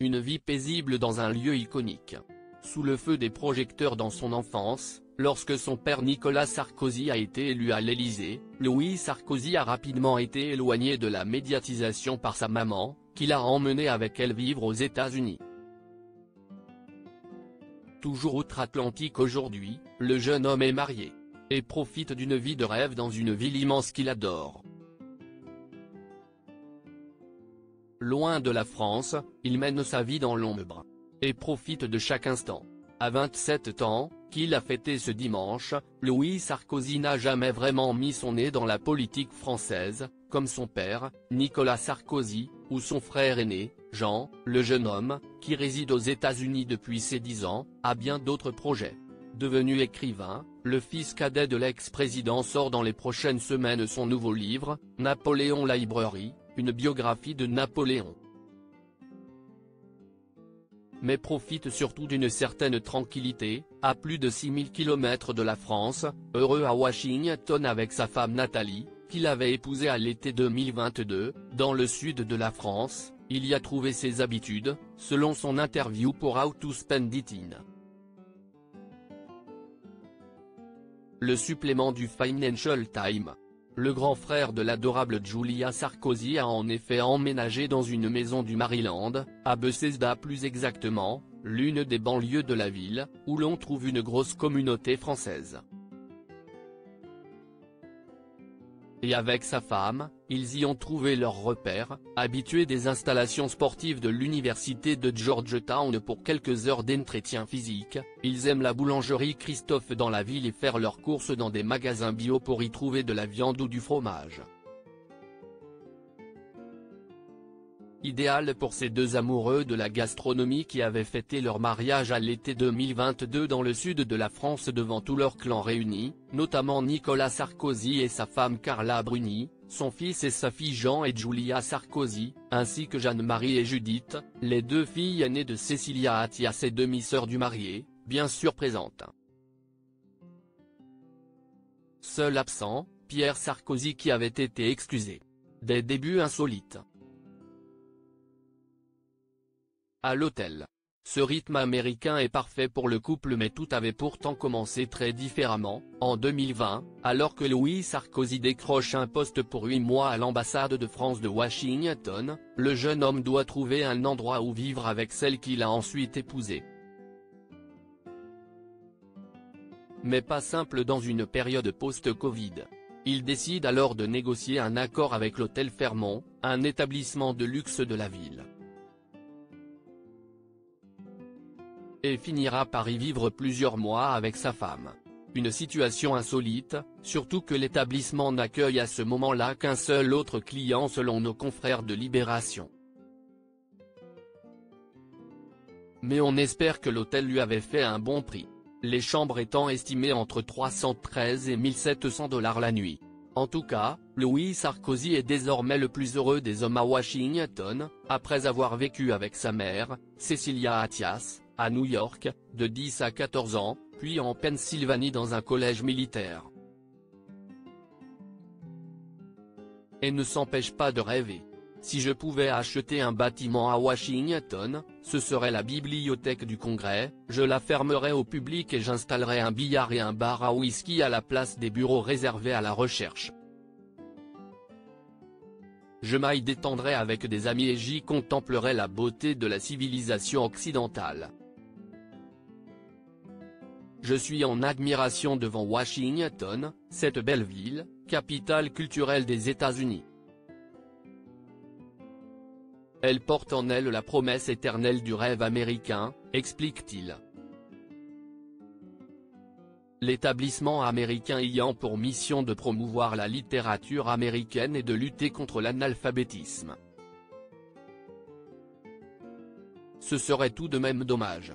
une vie paisible dans un lieu iconique. Sous le feu des projecteurs dans son enfance, lorsque son père Nicolas Sarkozy a été élu à l'Élysée, Louis Sarkozy a rapidement été éloigné de la médiatisation par sa maman, qui l'a emmené avec elle vivre aux États-Unis. Toujours outre-Atlantique aujourd'hui, le jeune homme est marié. Et profite d'une vie de rêve dans une ville immense qu'il adore. Loin de la France, il mène sa vie dans l'ombre. Et profite de chaque instant. À 27 ans, qu'il a fêté ce dimanche, Louis Sarkozy n'a jamais vraiment mis son nez dans la politique française, comme son père, Nicolas Sarkozy, ou son frère aîné, Jean, le jeune homme, qui réside aux États-Unis depuis ses 10 ans, a bien d'autres projets. Devenu écrivain, le fils cadet de l'ex-président sort dans les prochaines semaines son nouveau livre, Napoléon Library, une biographie de Napoléon. Mais profite surtout d'une certaine tranquillité, à plus de 6000 km de la France, heureux à Washington avec sa femme Nathalie, qu'il avait épousée à l'été 2022, dans le sud de la France. Il y a trouvé ses habitudes, selon son interview pour How to Spend It In. Le supplément du Financial Times. Le grand frère de l'adorable Julia Sarkozy a en effet emménagé dans une maison du Maryland, à Bethesda plus exactement, l'une des banlieues de la ville, où l'on trouve une grosse communauté française. Et avec sa femme, ils y ont trouvé leur repère, habitués des installations sportives de l'université de Georgetown pour quelques heures d'entretien physique. Ils aiment la boulangerie Christophe dans la ville et faire leurs courses dans des magasins bio pour y trouver de la viande ou du fromage. Idéal pour ces deux amoureux de la gastronomie qui avaient fêté leur mariage à l'été 2022 dans le sud de la France devant tout leur clan réuni, notamment Nicolas Sarkozy et sa femme Carla Bruni, son fils et sa fille Jean et Julia Sarkozy, ainsi que Jeanne-Marie et Judith, les deux filles aînées de Cécilia Attias et demi-sœur du marié, bien sûr présentes. Seul absent, Pierre Sarkozy qui avait été excusé. Des débuts insolites. À l'hôtel. Ce rythme américain est parfait pour le couple mais tout avait pourtant commencé très différemment, en 2020, alors que Louis Sarkozy décroche un poste pour 8 mois à l'ambassade de France de Washington, le jeune homme doit trouver un endroit où vivre avec celle qu'il a ensuite épousée. Mais pas simple dans une période post-Covid. Il décide alors de négocier un accord avec l'hôtel Fairmont, un établissement de luxe de la ville. Et finira par y vivre plusieurs mois avec sa femme. Une situation insolite, surtout que l'établissement n'accueille à ce moment-là qu'un seul autre client selon nos confrères de Libération. Mais on espère que l'hôtel lui avait fait un bon prix. Les chambres étant estimées entre 313 et 1700 $ la nuit. En tout cas, Louis Sarkozy est désormais le plus heureux des hommes à Washington, après avoir vécu avec sa mère, Cécilia Attias, à New York, de 10 à 14 ans, puis en Pennsylvanie dans un collège militaire. Et ne s'empêche pas de rêver. Si je pouvais acheter un bâtiment à Washington, ce serait la bibliothèque du Congrès, je la fermerais au public et j'installerais un billard et un bar à whisky à la place des bureaux réservés à la recherche. Je m'y détendrais avec des amis et j'y contemplerais la beauté de la civilisation occidentale. Je suis en admiration devant Washington, cette belle ville, capitale culturelle des États-Unis. Elle porte en elle la promesse éternelle du rêve américain, explique-t-il. L'établissement américain ayant pour mission de promouvoir la littérature américaine et de lutter contre l'analphabétisme. Ce serait tout de même dommage.